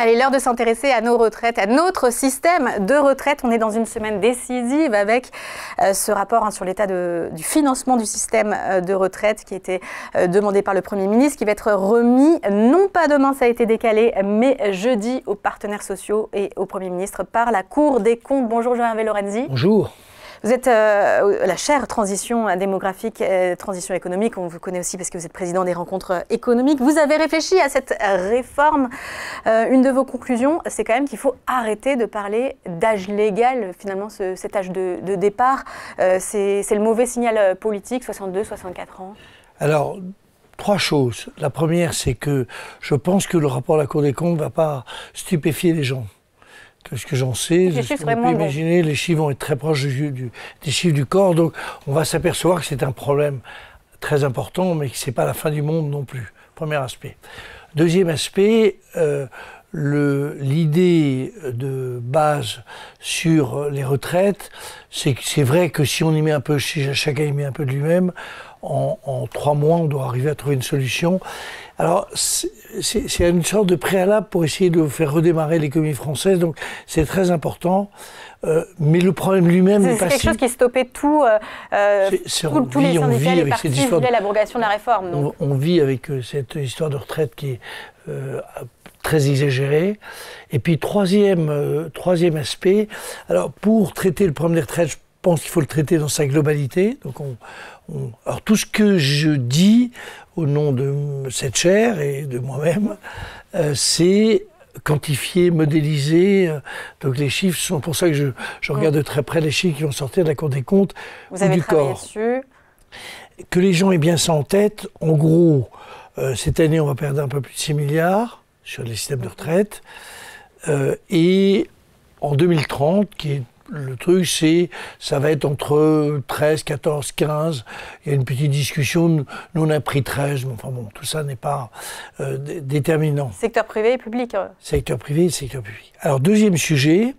Allez, l'heure de s'intéresser à nos retraites, à notre système de retraite. On est dans une semaine décisive avec ce rapport sur l'état du financement du système de retraite qui a été demandé par le Premier ministre, qui va être remis, non pas demain, ça a été décalé, mais jeudi aux partenaires sociaux et au Premier ministre par la Cour des comptes. Bonjour Jean-Hervé Lorenzi. Bonjour. Vous êtes la chaire transition démographique, transition économique. On vous connaît aussi parce que vous êtes président des rencontres économiques. Vous avez réfléchi à cette réforme. Une de vos conclusions, c'est quand même qu'il faut arrêter de parler d'âge légal. Finalement, cet âge de départ, c'est le mauvais signal politique, 62, 64 ans. Alors, trois choses. La première, c'est que je pense que le rapport de la Cour des comptes ne va pas stupéfier les gens. De ce que j'en sais, les chiffres, on peut imaginer, les chiffres vont être très proches des chiffres du corps, donc on va s'apercevoir que c'est un problème très important, mais que ce n'est pas la fin du monde non plus. Premier aspect. Deuxième aspect, l'idée de base sur les retraites, c'est que c'est vrai que si on y met un peu, si chacun y met un peu de lui-même, en 3 mois, on doit arriver à trouver une solution. Alors, c'est une sorte de préalable pour essayer de faire redémarrer l'économie française, donc c'est très important. Mais le problème lui-même n'est pas si... C'est quelque chose qui stoppait tous les syndicats, les partis voulaient l'abrogation de la réforme. On vit avec cette histoire de retraite qui est très exagérée. Et puis, troisième aspect, alors pour traiter le problème des retraites, je pense qu'il faut le traiter dans sa globalité. Donc alors tout ce que je dis au nom de cette chaire et de moi-même, c'est quantifier, modéliser. Donc les chiffres sont pour ça que je regarde de très près les chiffres qui vont sortir de la Cour des comptes ou du corps. Vous avez travaillé dessus. Que les gens aient bien ça en tête. En gros, cette année, on va perdre un peu plus de 6 milliards sur les systèmes de retraite. Et en 2030, qui est le truc, ça va être entre 13, 14, 15. Il y a une petite discussion. Nous, on a pris 13. Mais enfin bon, tout ça n'est pas déterminant. Secteur privé et public. Secteur privé et secteur public. Alors, deuxième sujet,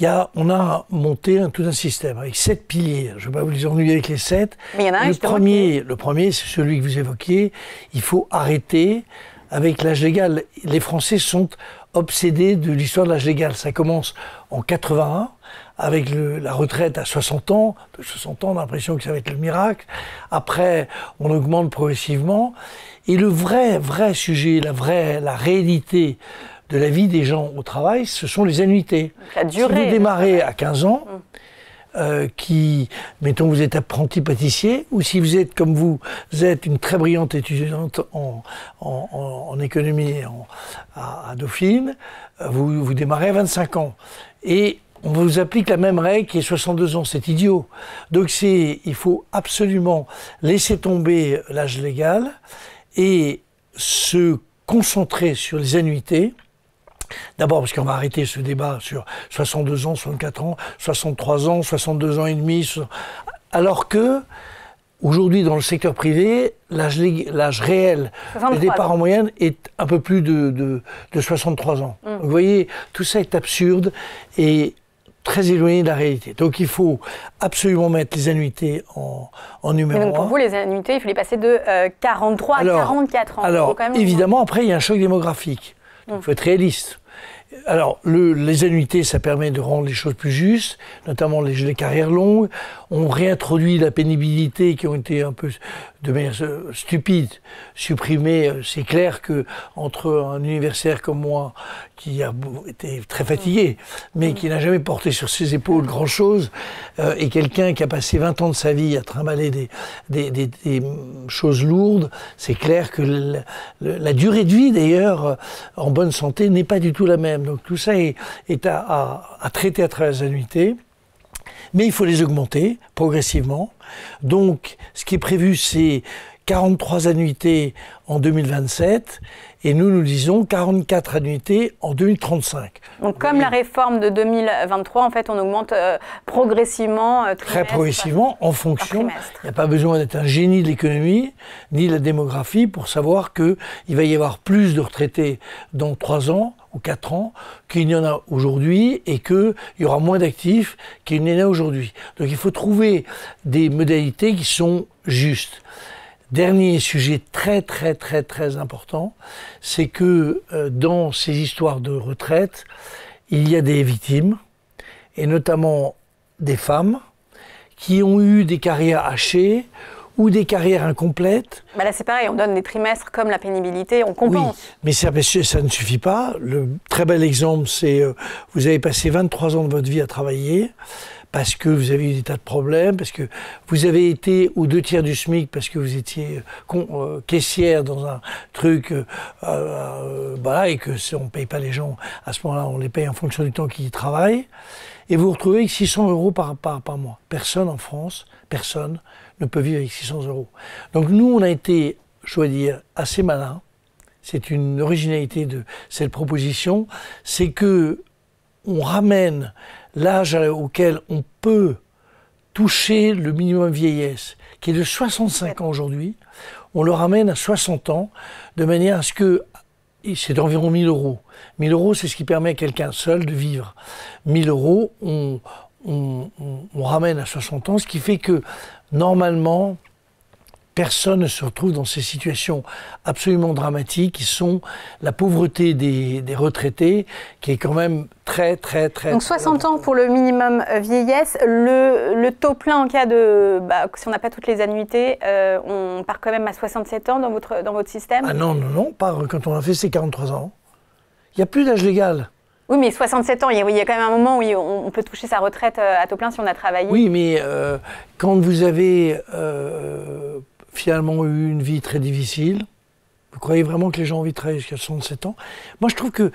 on a monté tout un système avec 7 piliers. Je ne vais pas vous les ennuyer avec les 7. Mais il y en a un, le premier, c'est celui que vous évoquiez. Il faut arrêter avec l'âge légal. Les Français sont obsédés de l'histoire de l'âge légal. Ça commence en 81, avec la retraite à 60 ans. De 60 ans, on a l'impression que ça va être le miracle. Après, on augmente progressivement. Et le vrai sujet, la réalité de la vie des gens au travail, ce sont les annuités. La durée. Si vous démarrez à 15 ans, mettons vous êtes apprenti pâtissier, ou si vous êtes comme vous êtes une très brillante étudiante en économie à Dauphine, vous démarrez à 25 ans. Et on vous applique la même règle qui est 62 ans, c'est idiot. Donc il faut absolument laisser tomber l'âge légal et se concentrer sur les annuités. D'abord parce qu'on va arrêter ce débat sur 62 ans, 64 ans, 63 ans, 62 ans et demi. Alors que, aujourd'hui, dans le secteur privé, l'âge réel de départ en moyenne est un peu plus de 63 ans. Donc, vous voyez, tout ça est absurde et très éloigné de la réalité. Donc il faut absolument mettre les annuités en numéro 1. Donc pour vous, les annuités, il fallait passer de 43 à 44 ans. Alors, évidemment, après, il y a un choc démographique. Il faut être réaliste. Alors, les annuités, ça permet de rendre les choses plus justes, notamment les carrières longues. On réintroduit la pénibilité qui ont été un peu, de manière stupide, supprimées. C'est clair que entre un universitaire comme moi, qui a été très fatigué, mais qui n'a jamais porté sur ses épaules grand-chose, et quelqu'un qui a passé 20 ans de sa vie à trimballer des choses lourdes, c'est clair que la durée de vie, d'ailleurs, en bonne santé, n'est pas du tout la même. Donc tout ça est à traiter à travers les annuités. Mais il faut les augmenter progressivement. Donc, ce qui est prévu, c'est 43 annuités en 2027 et nous disons 44 annuités en 2035. Donc, comme la réforme de 2023, en fait, on augmente progressivement, très progressivement, en fonction. Il n'y a pas besoin d'être un génie de l'économie ni de la démographie pour savoir qu'il va y avoir plus de retraités dans 3 ans ou 4 ans qu'il n'y en a aujourd'hui et qu'il y aura moins d'actifs qu'il n'y en a aujourd'hui. Donc il faut trouver des modalités qui sont justes. Dernier sujet très important, c'est que dans ces histoires de retraite, il y a des victimes, et notamment des femmes, qui ont eu des carrières hachées ou des carrières incomplètes. Là, c'est pareil, on donne des trimestres comme la pénibilité, on compense. Oui, mais ça ne suffit pas. Le très bel exemple, c'est vous avez passé 23 ans de votre vie à travailler parce que vous avez eu des tas de problèmes, parce que vous avez été aux 2/3 du SMIC, parce que vous étiez caissière dans un truc, voilà, et que on ne paye pas les gens, à ce moment-là, on les paye en fonction du temps qu'ils travaillent, et vous vous retrouvez avec 600 € par mois. Personne en France, personne ne peut vivre avec 600 €. Donc nous, on a été, je dois dire, assez malins. C'est une originalité de cette proposition, c'est que on ramène l'âge auquel on peut toucher le minimum vieillesse, qui est de 65 ans aujourd'hui, on le ramène à 60 ans, de manière à ce que, c'est environ 1 000 €. 1 000 €, c'est ce qui permet à quelqu'un seul de vivre. 1 000 €, on ramène à 60 ans, ce qui fait que, normalement, personne ne se retrouve dans ces situations absolument dramatiques qui sont la pauvreté des retraités, qui est quand même très... Donc 60 ans pour le minimum vieillesse, le taux plein en cas de... si on n'a pas toutes les annuités, on part quand même à 67 ans dans votre système? Ah non, quand on a fait, c'est 43 ans. Il n'y a plus d'âge légal. Oui, mais 67 ans, il y a quand même un moment où on peut toucher sa retraite à taux plein si on a travaillé. Oui, mais quand vous avez finalement eu une vie très difficile, vous croyez vraiment que les gens ont envie de travailler jusqu'à 67 ans? Moi, je trouve que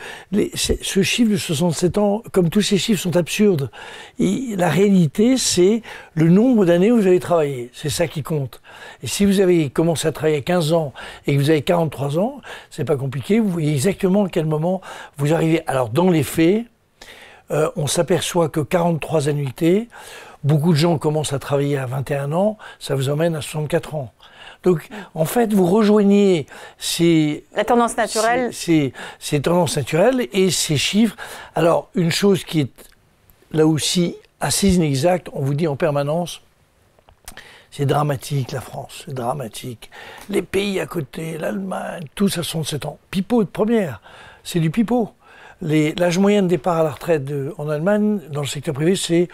ce chiffre de 67 ans, comme tous ces chiffres, sont absurdes. Et la réalité, c'est le nombre d'années où vous avez travaillé. C'est ça qui compte. Et si vous avez commencé à travailler à 15 ans et que vous avez 43 ans, c'est pas compliqué. Vous voyez exactement à quel moment vous arrivez. Alors, dans les faits, on s'aperçoit que 43 annuités, beaucoup de gens commencent à travailler à 21 ans, ça vous emmène à 64 ans. Donc, en fait, vous rejoignez la tendance naturelle. Ces tendances naturelles et ces chiffres. Alors, une chose qui est là aussi assez inexacte, on vous dit en permanence, c'est dramatique la France, c'est dramatique. Les pays à côté, l'Allemagne, tous à 67 ans. Pipeau de première, c'est du pipeau. L'âge moyen de départ à la retraite en Allemagne, dans le secteur privé, c'est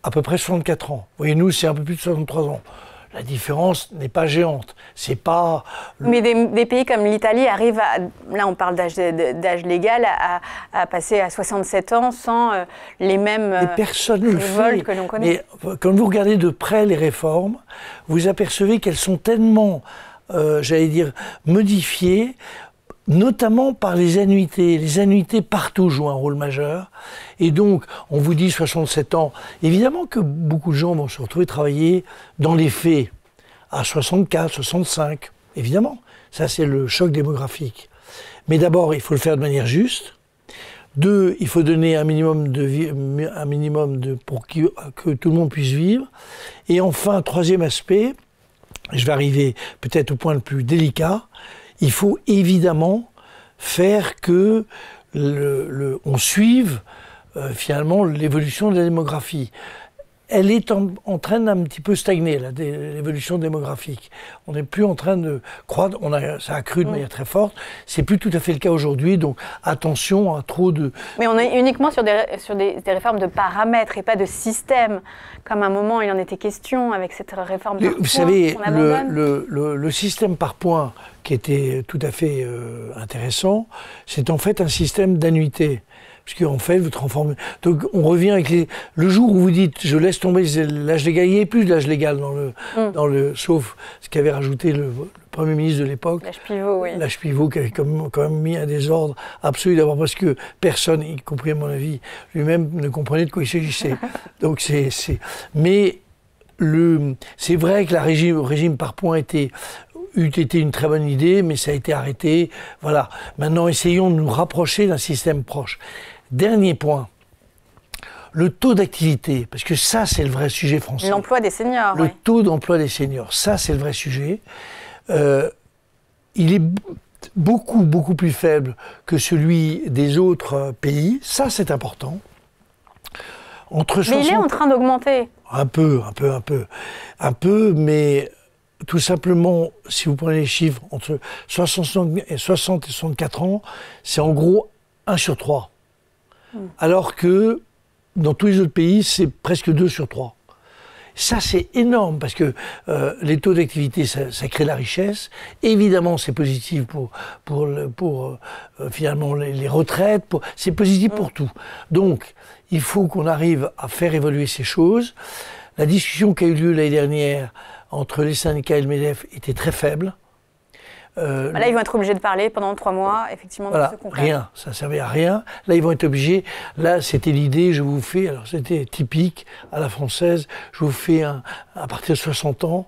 à peu près 64 ans. Vous voyez, nous, c'est un peu plus de 63 ans. La différence n'est pas géante. C'est pas... Mais des pays comme l'Italie arrivent à... Là, on parle d'âge légal, à passer à 67 ans sans les mêmes révoltes que l'on connaît. Mais quand vous regardez de près les réformes, vous apercevez qu'elles sont tellement, j'allais dire, modifiées, notamment par les annuités. Les annuités partout jouent un rôle majeur. Et donc, on vous dit 67 ans. Évidemment que beaucoup de gens vont se retrouver travailler dans les faits à 64, 65. Évidemment, ça c'est le choc démographique. Mais d'abord, il faut le faire de manière juste. 2, il faut donner un minimum pour que tout le monde puisse vivre. Et enfin, troisième aspect, je vais arriver peut-être au point le plus délicat, il faut évidemment faire que on suive finalement l'évolution de la démographie. Elle est en train d'un petit peu stagner, l'évolution démographique. On n'est plus en train de croître, ça a cru de manière très forte. C'est plus tout à fait le cas aujourd'hui, donc attention à trop de... Mais on est uniquement sur des réformes de paramètres et pas de système, comme à un moment il en était question avec cette réforme par points. Vous savez, le système par points, qui était tout à fait intéressant, c'est en fait un système d'annuité. Parce qu'en fait, vous transformez... Donc, on revient avec le jour où vous dites, je laisse tomber l'âge légal, il n'y avait plus d'âge légal sauf ce qu'avait rajouté le Premier ministre de l'époque. L'âge pivot, oui. L'âge pivot qui avait quand même mis un désordre absolu, d'abord parce que personne, y compris à mon avis, lui-même ne comprenait de quoi il s'agissait. Donc, Mais c'est vrai que le régime par points eût été une très bonne idée, mais ça a été arrêté. Voilà. Maintenant, essayons de nous rapprocher d'un système proche. Dernier point, le taux d'activité, parce que ça, c'est le vrai sujet français. L'emploi des seniors. Le taux d'emploi des seniors, ça, c'est le vrai sujet. Il est beaucoup plus faible que celui des autres pays. Ça, c'est important. Mais il est en train d'augmenter. Un peu, mais tout simplement, si vous prenez les chiffres, entre 60 et 64 ans, c'est en gros 1 sur 3. Alors que dans tous les autres pays, c'est presque 2 sur 3. Ça, c'est énorme parce que les taux d'activité, ça crée la richesse. Évidemment, c'est positif pour finalement les retraites. C'est positif pour tout. Donc, il faut qu'on arrive à faire évoluer ces choses. La discussion qui a eu lieu l'année dernière entre les syndicats et le MEDEF était très faible. Là, ils vont être obligés de parler pendant 3 mois, effectivement, voilà, de ce concret. Rien, ça ne servait à rien. Là, ils vont être obligés. Là, c'était l'idée, je vous fais, alors c'était typique à la française, je vous fais à partir de 60 ans,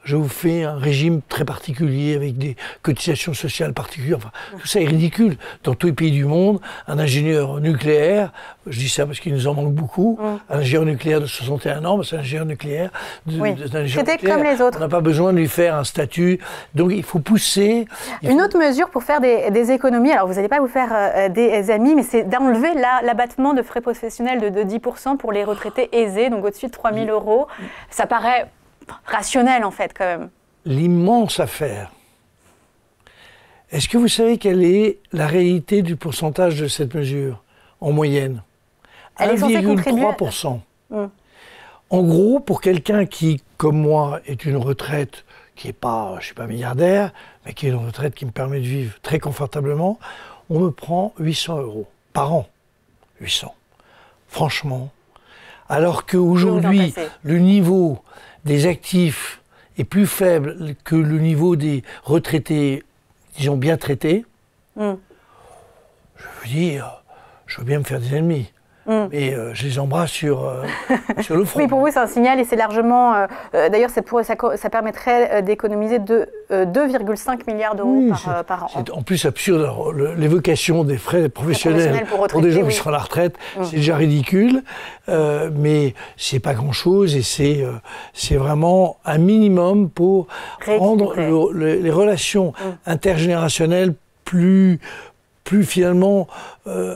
je vous fais un régime très particulier avec des cotisations sociales particulières. Enfin, tout ça est ridicule. Dans tous les pays du monde, un ingénieur nucléaire, je dis ça parce qu'il nous en manque beaucoup, un ingénieur nucléaire de 61 ans, c'est un ingénieur nucléaire. C'était comme les autres. On n'a pas besoin de lui faire un statut. Donc il faut pousser. Une autre mesure pour faire des économies, alors vous n'allez pas vous faire des amis, mais c'est d'enlever l'abattement de frais professionnels de 10% pour les retraités aisés, donc au-dessus de 3 000 €. Ça paraît rationnel en fait quand même. L'immense affaire. Est-ce que vous savez quelle est la réalité du pourcentage de cette mesure en moyenne? 1,3%. En gros, pour quelqu'un qui, comme moi, est une retraite qui n'est pas, je ne suis pas milliardaire, mais qui est une retraite qui me permet de vivre très confortablement, on me prend 800 € par an. 800. Franchement. Alors qu'aujourd'hui, le niveau des actifs est plus faible que le niveau des retraités, disons, bien traités, je veux dire, je veux bien me faire des ennemis. Mais je les embrasse sur le front. Oui, pour vous, c'est un signal et c'est largement... D'ailleurs, ça permettrait d'économiser 2,5 milliards d'euros par an. C'est en plus absurde. L'évocation des frais professionnels pour des gens qui sont à la retraite, c'est déjà ridicule. Mais c'est pas grand-chose et c'est vraiment un minimum pour rendre les relations intergénérationnelles plus finalement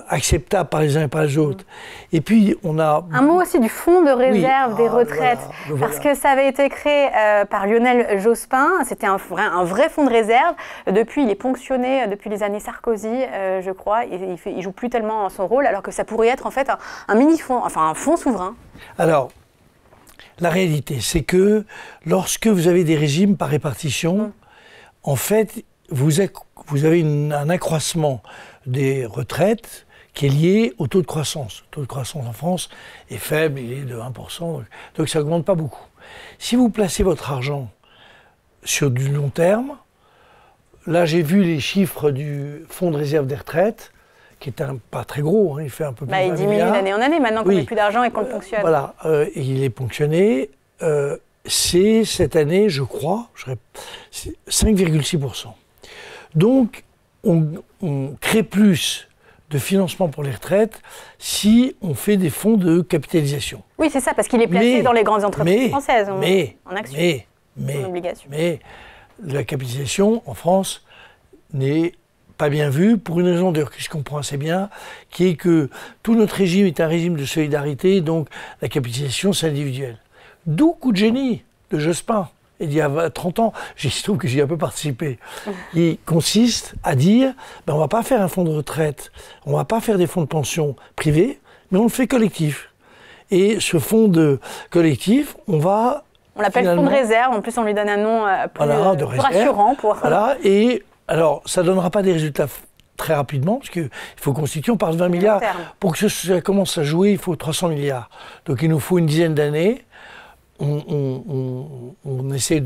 acceptable par les uns et par les autres. Et puis, on a... Un mot aussi du fonds de réserve des retraites, parce que ça avait été créé par Lionel Jospin, c'était un vrai fonds de réserve. Depuis, il est ponctionné depuis les années Sarkozy, je crois, et il joue plus tellement son rôle, alors que ça pourrait être en fait un mini-fonds, enfin un fonds souverain. Alors, la réalité, c'est que lorsque vous avez des régimes par répartition, en fait, vous avez un accroissement des retraites qui est lié au taux de croissance. Le taux de croissance en France est faible, il est de 1%, donc ça n'augmente pas beaucoup. Si vous placez votre argent sur du long terme, là j'ai vu les chiffres du fonds de réserve des retraites, qui est pas très gros, il fait un peu plus de 20 il diminue d'année en année maintenant qu'on n'a plus d'argent et qu'on le ponctionne. Voilà, et il est ponctionné. C'est cette année, je crois, 5,6%. Donc, on crée plus de financement pour les retraites si on fait des fonds de capitalisation. Oui, c'est ça, parce qu'il est placé dans les grandes entreprises françaises, en action, en obligation. Mais la capitalisation, en France, n'est pas bien vue, pour une raison d'ailleurs que je comprends assez bien, qui est que tout notre régime est un régime de solidarité, donc la capitalisation, c'est individuel. D'où coup de génie de Jospin. Il y a 30 ans, je trouve que j'y ai un peu participé. Il consiste à dire, on ne va pas faire un fonds de retraite, on ne va pas faire des fonds de pension privés, mais on le fait collectif. Et ce fonds de collectif, on l'appelle fonds de réserve, en plus on lui donne un nom plus rassurant. Voilà, et alors ça ne donnera pas des résultats très rapidement, parce qu'il faut constituer, on parle de 20 milliards. Pour que ça commence à jouer, il faut 300 milliards. Donc il nous faut une dizaine d'années. On essaie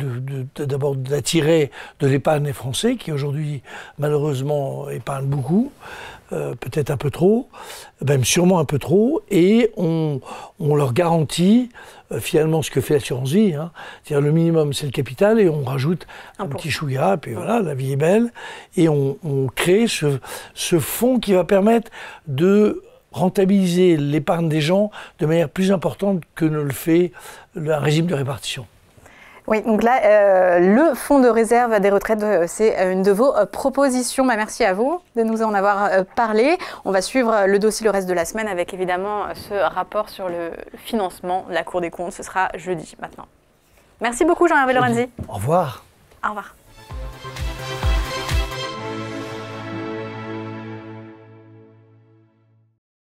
d'abord d'attirer de l'épargne des Français, qui aujourd'hui, malheureusement, épargnent beaucoup, peut-être un peu trop, même sûrement un peu trop, et on leur garantit finalement ce que fait l'assurance vie, c'est-à-dire le minimum c'est le capital, et on rajoute un petit chouïa, et puis voilà, la vie est belle, et on crée ce fonds qui va permettre de rentabiliser l'épargne des gens de manière plus importante que ne le fait un régime de répartition. Oui, donc là, le fonds de réserve des retraites, c'est une de vos propositions. Merci à vous de nous en avoir parlé. On va suivre le dossier le reste de la semaine avec évidemment ce rapport sur le financement de la Cour des comptes. Ce sera jeudi maintenant. Merci beaucoup Jean-Hervé Lorenzi. Au revoir. Au revoir.